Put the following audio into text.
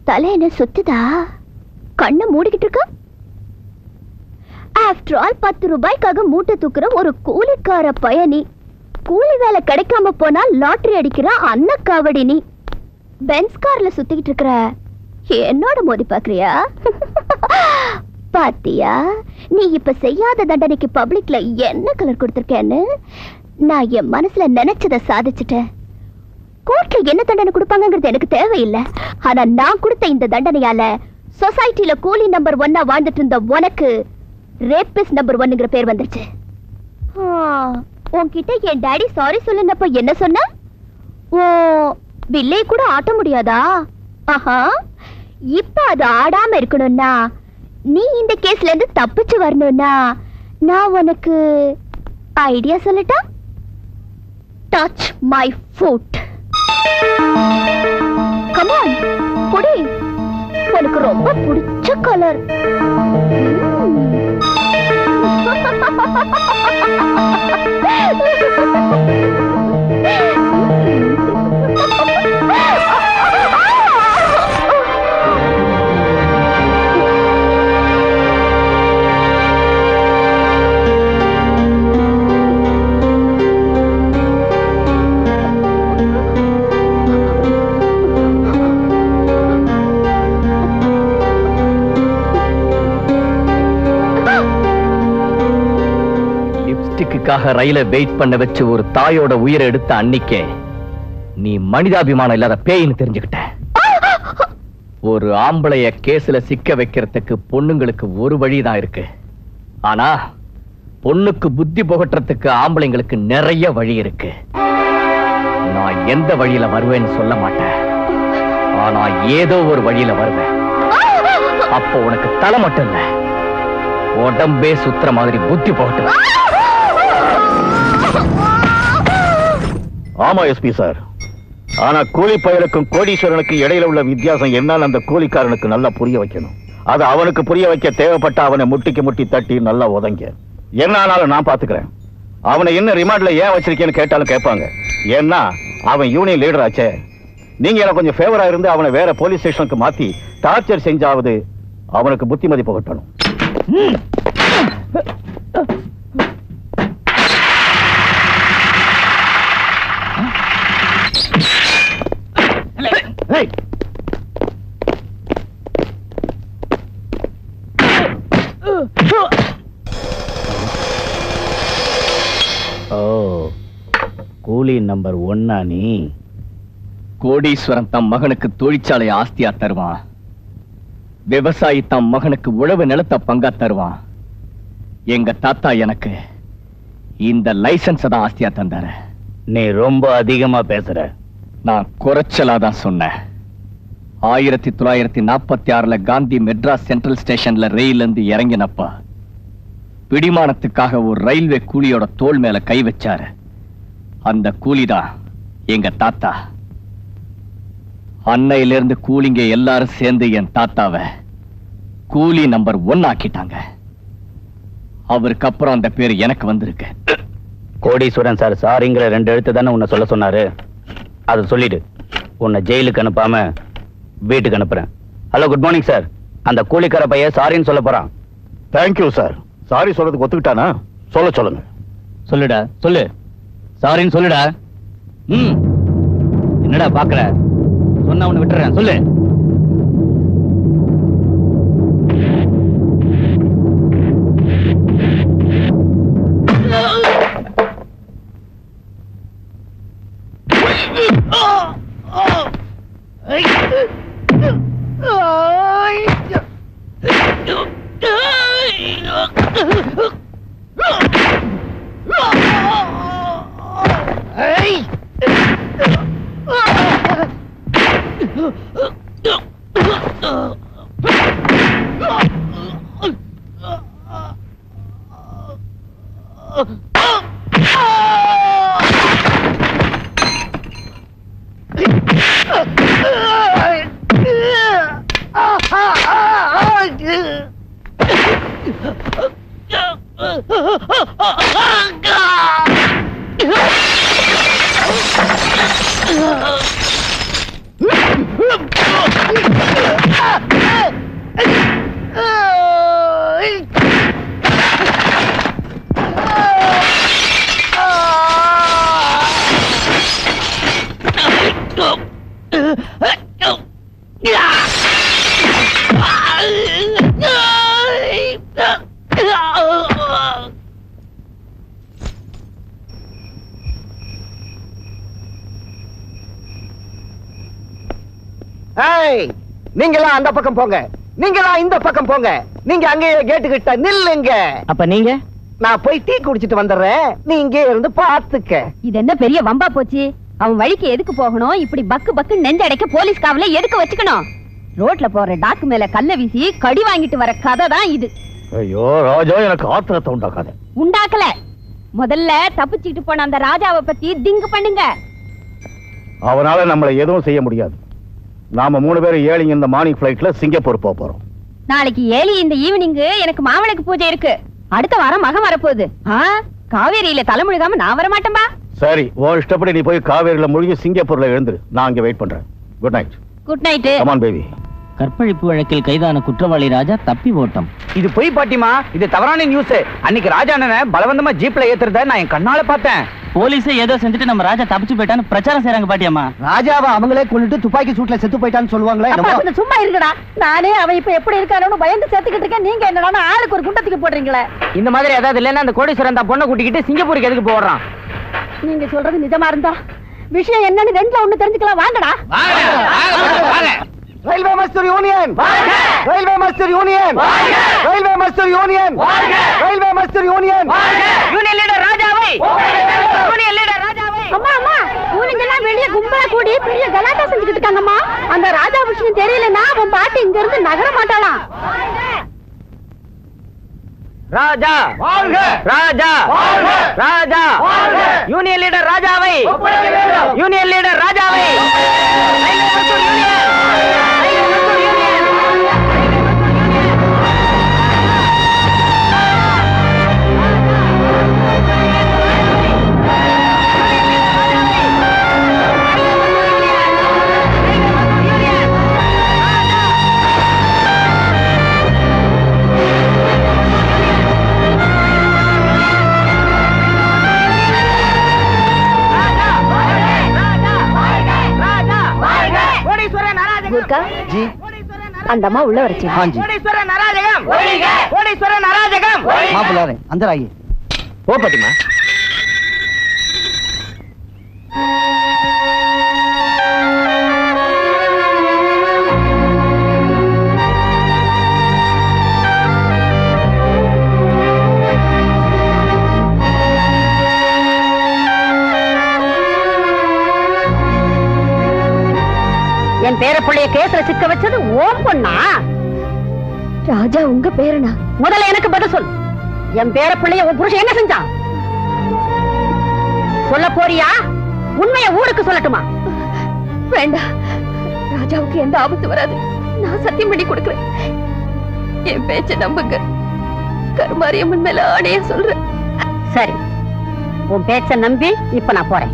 தலை என்ன சுத்துதா? கண்ணை மூடிக்கிட்டு இருக்க. ஆஃப்டர் ஆல் 10 ரூபாய்க்காக மூட்டை தூக்குற ஒரு கூலிக்கார பயணி. கூலி வேலை கிடைக்காம போனா லாட்டரி அடிக்கிற அன்னக்காவடி நீ. பென்ஸ் கார்ல சுத்திக்கிட்டு இருக்கிற என்னோட மோதி பாக்குறியா? பாத்தியா நீ இப்ப செய்யாத தண்டனைக்கு பப்ளிக்ல என்ன கலர் கொடுத்திருக்கேன்னு? நான் என் மனசுல நினைச்சத சாதிச்சுட்டேன். கோர்ட்ல என்ன தண்டனை கொடுப்பாங்கிறது எனக்கு தேவையில்லை. ஆனா நான் கொடுத்த இந்த தண்டனையால சொசைட்டில கூலி நம்பர் 1 வாழ்ந்துட்டு இருந்த உனக்கு ரேபிஸ்ட் நம்பர் 1ங்கிற பேர் வந்துருச்சு. உன்கிட்ட என் டாடி சாரி சொல்லுனப்ப என்ன சொன்ன? ஓ பில்லை கூட ஆட்ட முடியாதா? ஆஹா, இப்ப அது ஆடாம இருக்கணும்னா நீ இந்த கேஸ்ல இருந்து தப்பிச்சு வரணும்னா நான் உனக்கு ஐடியா சொல்லட்டா? Touch my foot. Come on, புடி. உனக்கு ரொம்ப பிடிச்ச கலர். ரயில வெயிட் பண்ண வச்சு ஒரு தாயோட உயிரை எடுத்த அன்னிக்கே நீ மனிதாபிமானம் இல்லாத பேயின்னு தெரிஞ்சுக்கிட்ட. ஒரு ஆம்பளைய கேஸ்ல சிக்க வைக்கிறதுக்கு பொண்ணுங்களுக்கு ஒரு வழிதான் இருக்கு. ஆனா பொண்ணுக்கு புத்தி புகட்டுறதுக்கு ஆம்பளைங்களுக்கு நிறைய வழி இருக்கு. நான் எந்த வழியில வருவேன்னு சொல்ல மாட்டேன். ஆனா ஏதோ ஒரு வழியில வருவேன். அப்போ உனக்கு தலை மட்டும் இல்ல, உடம்பே சுத்துற மாதிரி புத்தி புகட்டு. ஆமா எஸ்பி சார். ஆனா கூலி பயலுக்கும் கோடீஸ்வரனுக்கும் இடையில உள்ள வித்தியாசம் என்னன்னு அந்த கூலிக்காரனுக்கு நல்லா புரிய வைக்கணும். அது அவனுக்கு புரிய வைக்க தேவைப்பட்ட அவனை முட்டிக்கு முட்டி தட்டி நல்லா உதங்க. என்ன ஆனாலும் நான் பாத்துக்கிறேன். அவனை என்ன ரிமாண்ட்ல ஏன் வச்சிருக்கேன்னு கேட்டாலும் கேட்பாங்க. ஏன்னா அவன் யூனியன் லீடர் ஆச்சே. நீங்க எனக்கு கொஞ்சம் ஃபேவரா இருந்து அவனை வேற போலீஸ் ஸ்டேஷனுக்கு மாத்தி டார்ச்சர் செஞ்சாவது அவனுக்கு புத்திமதி புகட்டணும். கூலி நம்பர் 1 நீ? கோடீஸ்வரன் தம் மகனுக்கு தொழிற்சாலை ஆஸ்தியா தருவான். விவசாயி தம் மகனுக்கு உழவு நிலத்தை பங்கா தருவான். எங்க தாத்தா எனக்கு இந்த லைசன்ஸ் தான் ஆஸ்தியா தந்தாரு. நீ ரொம்ப அதிகமா பேசுற. நான் குறைச்சலாதான் சொன்னேன். 1946 காந்தி மெட்ராஸ் சென்ட்ரல் ஸ்டேஷன்ல ரயில் இருந்து இறங்கினப்ப பிடிமானத்துக்காக ஒரு ரயில்வே கூலியோட தோள் மேல கை வச்சாரு. அந்த கூலிதான் எங்க தாத்தா. அன்னையிலிருந்து கூலிங்க எல்லாரும் சேர்ந்து என் தாத்தாவை கூலி நம்பர் 1 ஆக்கிட்டாங்க. அவருக்கு அப்புறம் அந்த பேர் எனக்கு வந்திருக்கு. கோடீஸ்வரன் சார் சாரிங்கிற 2 எழுத்து தானே உன்னை சொல்ல சொன்னாரு. அதை சொல்லிடு. உன்னை ஜெயிலுக்கு அனுப்பாம வீட்டுக்கு அனுப்புறேன். Hello, good morning sir. அந்த கூலிக்கார பையன் சாரின்னு சொல்ல போறான். Thank you sir. சாரி சொல்றதுக்கு ஒத்துக்கிட்டானா? சொல்லுங்க. சொல்லுடா, சொல்லு. சாரின்னு சொல்லுடா. என்னடா பாக்குற? சொன்ன உன்னை விட்டுறேன். சொல்லு. நீங்களாம் அந்த பக்கம் போங்க, நீங்களாம் இந்த பக்கம் போங்க, நீங்க அங்கேயே கேட்டுக்கிட்ட நில்லுங்க. அப்ப நீங்க? நான் போய் டீ குடிச்சிட்டு வந்துடுறேன், நீ இங்கே இருந்து பாத்துக்க. இது என்ன பெரிய வம்பா போச்சு? அவன் வழிக்கு எதுக்கு போகணும்? இப்படி பக்கு பக்கு நெஞ்சடைக்க போலீஸ் காவல எதுக்கு வச்சுக்கணும்? ரோட்ல போற டாக்கு மேல கல்ல வீசி கடி வாங்கிட்டு வர கதை தான் இது. ஐயோ ராஜா, எனக்கு ஆத்திரத்தை உண்டாக்காத. உண்டாக்கல, முதல்ல தப்பிச்சுக்கிட்டு போன அந்த ராஜாவை பத்தி திங்கு பண்ணுங்க. அவனால நம்மளை எதுவும் செய்ய முடியாது. நாம 3 பேரும் ஏழிங்க இந்த மார்னிங் பிளைட்ல சிங்கப்பூர் போக போறோம். நாளைக்கு ஏழி இந்த ஈவினிங் எனக்கு மாவிளக்கு பூஜை இருக்கு. அடுத்த வாரம் மகம் வரப்போகுது. காவேரியில தலைமுழுகாம நான் வர மாட்டேன்பா. சரி, உன் இஷ்டப்படி நீ போய் காவேரியில மூழ்கி சிங்கப்பூர்ல எழுந்துரு. நான் அங்க வெயிட் பண்றேன். Good night. Good night. Come on baby. கற்பழிப்பு வழக்கில் கைதான குற்றவாளி ராஜா தப்பி ஓட்டம். இது பொய் பாட்டிமா, இது தவறான நியூஸ். அன்னைக்கு ராஜா அண்ணனை பலவந்தமா ஜீப்ல ஏத்துறத நான் என் கண்ணால பார்த்தேன். போலீஸே ஏதோ செஞ்சுட்டு நம்ம ராஜா தப்பிச்சு போயிட்டான்னு பிரச்சாரம் செய்றாங்க பாட்டியம்மா. ராஜாவை அவங்களே கொண்டுட்டு துப்பாக்கி சூட்ல செத்து போயிட்டான்னு சொல்லுவாங்களே. சும்மா இருக்கடா, நானே அவன் இப்ப எப்படி இருக்கானு பயந்து சேர்த்துக்கிட்டு இருக்கேன். நீங்க என்னடா ஆளுக்கு ஒரு குண்டத்துக்கு போடுறீங்களே. இந்த மாதிரி ஏதாவது இல்லன்னா அந்த கோடீஸ்வரன் தான் பொண்ணை கூட்டிக்கிட்டு சிங்கப்பூருக்கு எதுக்கு போடுறான்? நீங்க சொல்றது நிஜமா இருந்தா விஷயம் என்னன்னு 2ல 1 தெரிஞ்சுக்கலாம். வாங்கடா. Railway Mazdoor union, railway Mazdoor union, railway Mazdoor union, railway Mazdoor union. Union leader ராஜாவை, யூனியன் லீடர் ராஜாவை. அம்மா அம்மா, ஊனுங்க எல்லாம் வெளிய கும்பலா கூடி பெரிய கலாட்டா செஞ்சுக்கிட்டு இருக்காங்கம்மா. அந்த ராஜா விஷயம் தெரியலன்னா அவன் பாட்டி இங்க இருந்து நகர மாட்டாளாம். ராஜா ராஜா ராஜா, யூனியன் லீடர் ராஜாவை, யூனியன் லீடர் ராஜாவை. Railway Mazdoor union, railway Mazdoor union. Gurkha ji, அந்த அம்மா உள்ள வரச்சு. हाँ जी. கோடீஸ்வரன் அராஜகம், கோடீஸ்வரன் அராஜகம். मां बुला रहे हैं, अंदर आइए. ஓ பாட்டிமா. என் பேரப்பிள்ளைய கேஸ்ல சிக்க வச்சது ஓம் பொண்ணா? ராஜா உங்க பேரனா? முதல்ல எனக்கு பதில் சொல். என் பேரப்பிள்ளைய உன் புருஷன் என்ன செஞ்சான்? சொல்ல போறியா? உண்மையை ஊருக்கு சொல்லட்டுமா? வேண்டாம், ராஜாவுக்கு எந்த ஆபத்து வராது. நான் சத்தியம் பண்ணி கொடுக்கிறேன். என் பேச்ச நம்புங்க. கருமாரியம்மன் மேல ஆணைய சொல்றேன். சரி, உன் பேச்ச நம்பி இப்ப நான் போறேன்.